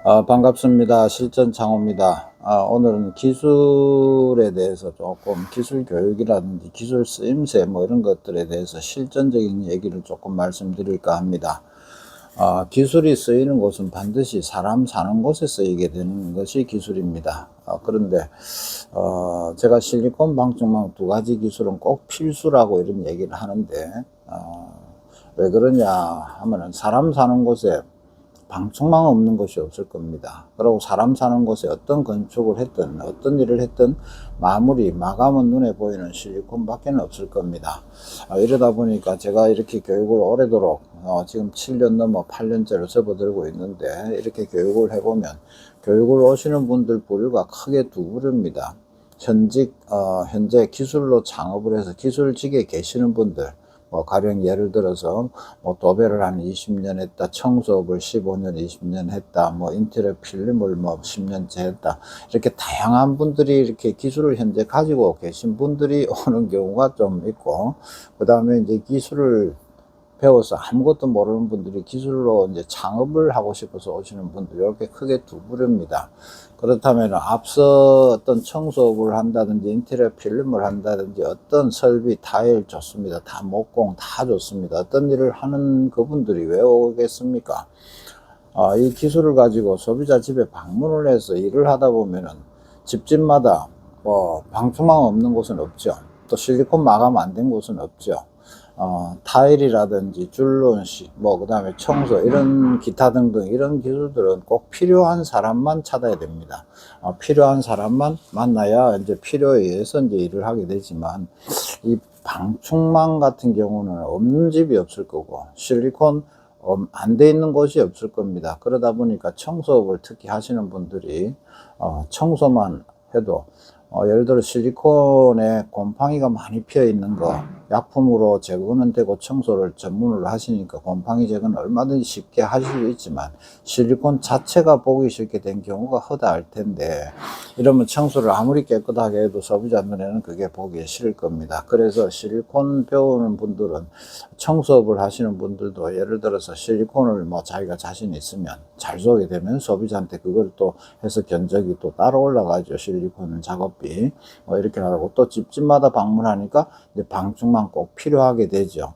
반갑습니다. 실전창호입니다. 오늘은 기술에 대해서 조금 기술 교육이라든지 기술 쓰임새 뭐 이런 것들에 대해서 실전적인 얘기를 조금 말씀드릴까 합니다. 기술이 쓰이는 곳은 반드시 사람 사는 곳에 쓰이게 되는 것이 기술입니다. 그런데 제가 실리콘 방충망 두 가지 기술은 꼭 필수라고 이런 얘기를 하는데 왜 그러냐 하면은 사람 사는 곳에 방충망 없는 곳이 없을 겁니다. 그리고 사람 사는 곳에 어떤 건축을 했든 어떤 일을 했든 마감은 눈에 보이는 실리콘 밖에는 없을 겁니다. 이러다 보니까 제가 이렇게 교육을 오래도록 지금 7년 넘어 8년째로 접어들고 있는데, 이렇게 교육을 해보면 교육을 오시는 분들 부류가 크게 두 부류입니다. 현재 기술로 창업을 해서 기술직에 계시는 분들, 가령 예를 들어서 도배를 한 20년 했다, 청소업을 15년 20년 했다, 인테리어 필름을 10년째 했다, 이렇게 다양한 분들이 이렇게 기술을 현재 가지고 계신 분들이 오는 경우가 좀 있고, 그 다음에 이제 기술을 배워서 아무것도 모르는 분들이 기술로 이제 창업을 하고 싶어서 오시는 분들, 이렇게 크게 두 부류입니다. 그렇다면 앞서 어떤 청소업을 한다든지 인테리어 필름을 한다든지 어떤 설비 타일 좋습니다. 다 목공 다 좋습니다. 어떤 일을 하는 그분들이 왜 오겠습니까? 이 기술을 가지고 소비자 집에 방문을 해서 일을 하다 보면은 집집마다 방충망 없는 곳은 없죠. 또 실리콘 마감 안 된 곳은 없죠. 타일이라든지 줄눈식, 그 다음에 청소, 이런 기타 등등 이런 기술들은 꼭 필요한 사람만 찾아야 됩니다. 필요한 사람만 만나야 이제 필요에 의해서 이제 일을 하게 되지만, 이 방충망 같은 경우는 없는 집이 없을 거고, 실리콘 안 돼 있는 곳이 없을 겁니다. 그러다 보니까 청소업을 특히 하시는 분들이 청소만 해도 예를 들어 실리콘에 곰팡이가 많이 피어 있는 거 약품으로 제거는 되고 청소를 전문으로 하시니까 곰팡이 제거는 얼마든지 쉽게 하실 수 있지만, 실리콘 자체가 보기 싫게 된 경우가 허다할 텐데, 이러면 청소를 아무리 깨끗하게 해도 소비자 눈에는 그게 보기 싫을 겁니다. 그래서 실리콘 배우는 분들은, 청소업을 하시는 분들도 예를 들어서 실리콘을 자기가 자신 있으면 잘 쏘게 되면 소비자한테 그걸 또 해서 견적이 또 따로 올라가죠. 실리콘 작업비 이렇게 하고, 또 집집마다 방문하니까 이제 방충망 꼭 필요하게 되죠.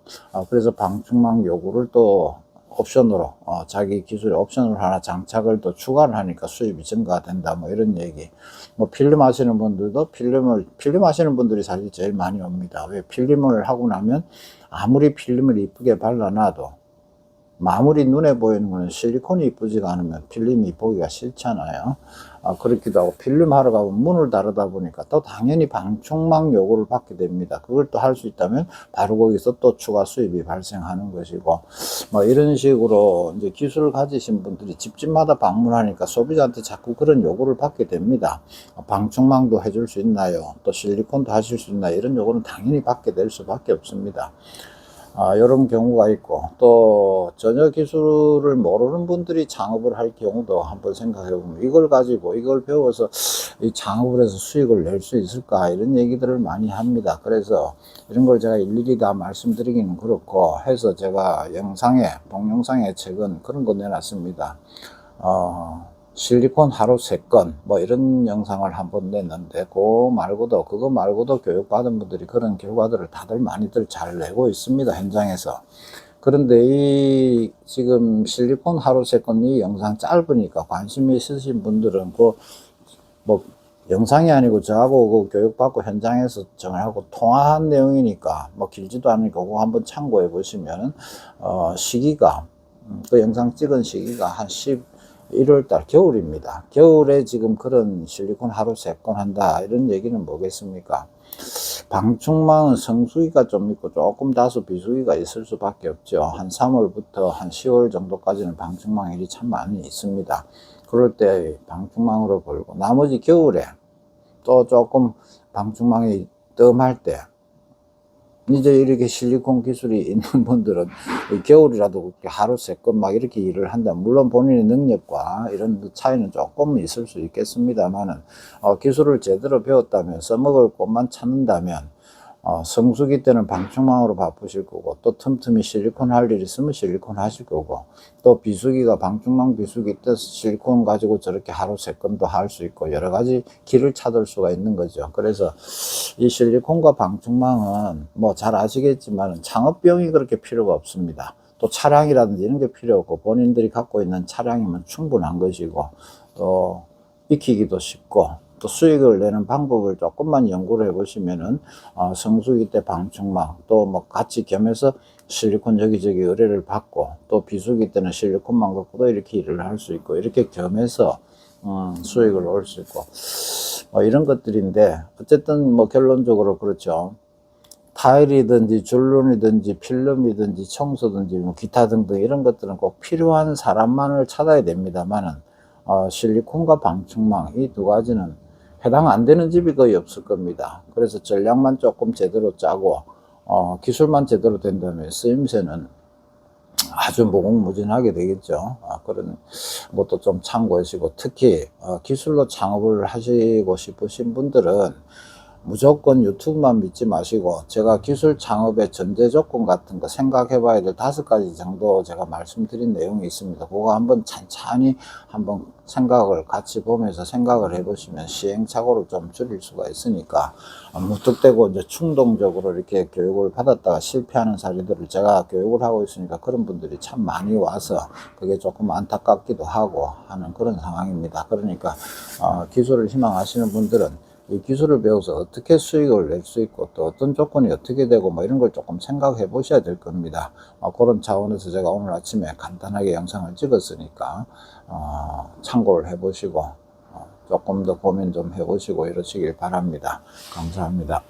그래서 방충망 요구를 또 옵션으로 자기 기술에 옵션으로 하나 장착을 또 추가를 하니까 수입이 증가된다, 이런 얘기. 필름 하시는 분들도 필름 하시는 분들이 사실 제일 많이 옵니다. 왜? 필름을 하고 나면 아무리 필름을 이쁘게 발라놔도 마무리 눈에 보이는 거는 실리콘이 이쁘지가 않으면 필름이 보기가 싫잖아요. 그렇기도 하고, 필름 하러 가면 문을 다르다 보니까 또 당연히 방충망 요구를 받게 됩니다. 그걸 또 할 수 있다면 바로 거기서 또 추가 수입이 발생하는 것이고, 이런 식으로 이제 기술을 가지신 분들이 집집마다 방문하니까 소비자한테 자꾸 그런 요구를 받게 됩니다. 방충망도 해줄 수 있나요? 또 실리콘도 하실 수 있나요? 이런 요구는 당연히 받게 될 수밖에 없습니다. 이런 경우가 있고, 또 전혀 기술을 모르는 분들이 창업을 할 경우도 한번 생각해 보면, 이걸 가지고 이걸 배워서 이 창업을 해서 수익을 낼 수 있을까, 이런 얘기들을 많이 합니다. 그래서 이런 걸 제가 일일이 다 말씀드리기는 그렇고 해서, 제가 동영상에 최근 그런 거 내놨습니다. 실리콘 하루 3건 이런 영상을 한번 냈는데, 그거 말고도 교육받은 분들이 그런 결과들을 다들 많이들 잘 내고 있습니다, 현장에서. 그런데 이 지금 실리콘 하루 3건 이 영상 짧으니까 관심이 있으신 분들은 영상이 아니고 저하고 교육받고 현장에서 저하고 통화한 내용이니까 길지도 않으니까 그거 한번 참고해 보시면, 시기가, 그 영상 찍은 시기가 한 1월달 겨울입니다. 겨울에 지금 그런 실리콘 하루 3건 한다, 이런 얘기는 뭐겠습니까? 방충망은 성수기가 좀 있고 조금 다소 비수기가 있을 수밖에 없죠. 한 3월부터 한 10월 정도까지는 방충망 일이 참 많이 있습니다. 그럴 때 방충망으로 벌고, 나머지 겨울에 또 조금 방충망이 뜸할 때, 이제 이렇게 실리콘 기술이 있는 분들은 겨울이라도 그렇게 하루 3건 이렇게 일을 한다. 물론 본인의 능력과 이런 차이는 조금 있을 수 있겠습니다만은, 기술을 제대로 배웠다면, 써먹을 곳만 찾는다면, 성수기 때는 방충망으로 바쁘실 거고, 또 틈틈이 실리콘 할 일 있으면 실리콘 하실 거고, 또 비수기가 방충망 비수기 때 실리콘 가지고 저렇게 하루 3건도 할 수 있고, 여러 가지 길을 찾을 수가 있는 거죠. 그래서 이 실리콘과 방충망은 뭐 잘 아시겠지만 창업비용이 그렇게 필요가 없습니다. 또 차량이라든지 이런 게 필요 없고, 본인들이 갖고 있는 차량이면 충분한 것이고, 또 익히기도 쉽고, 또 수익을 내는 방법을 조금만 연구를 해보시면은 성수기 때 방충망 또 뭐 같이 겸해서 실리콘 여기저기 의뢰를 받고, 또 비수기 때는 실리콘만 갖고도 이렇게 일을 할 수 있고, 이렇게 겸해서 수익을 올 수 있고, 이런 것들인데, 어쨌든 뭐 결론적으로 그렇죠. 타일이든지 줄눈이든지 필름이든지 청소든지 뭐 기타 등등 이런 것들은 꼭 필요한 사람만을 찾아야 됩니다만은, 실리콘과 방충망 이 두 가지는 해당 안 되는 집이 거의 없을 겁니다. 그래서 전략만 조금 제대로 짜고, 기술만 제대로 된다면 쓰임새는 아주 무궁무진하게 되겠죠. 그런 것도 좀 참고하시고, 특히 기술로 창업을 하시고 싶으신 분들은 무조건 유튜브만 믿지 마시고, 제가 기술 창업의 전제 조건 같은 거 생각해 봐야 될 5가지 정도 제가 말씀드린 내용이 있습니다. 그거 한번 찬찬히 한번 생각을 같이 보면서 생각을 해 보시면 시행착오를 좀 줄일 수가 있으니까, 무턱대고 이제 충동적으로 이렇게 교육을 받았다가 실패하는 사례들을 제가 교육을 하고 있으니까 그런 분들이 참 많이 와서 그게 조금 안타깝기도 하고 하는 그런 상황입니다. 그러니까 기술을 희망하시는 분들은 이 기술을 배워서 어떻게 수익을 낼 수 있고, 또 어떤 조건이 어떻게 되고 뭐 이런 걸 조금 생각해 보셔야 될 겁니다. 그런 차원에서 제가 오늘 아침에 간단하게 영상을 찍었으니까 참고를 해 보시고, 조금 더 고민 좀 해 보시고 이러시길 바랍니다. 감사합니다.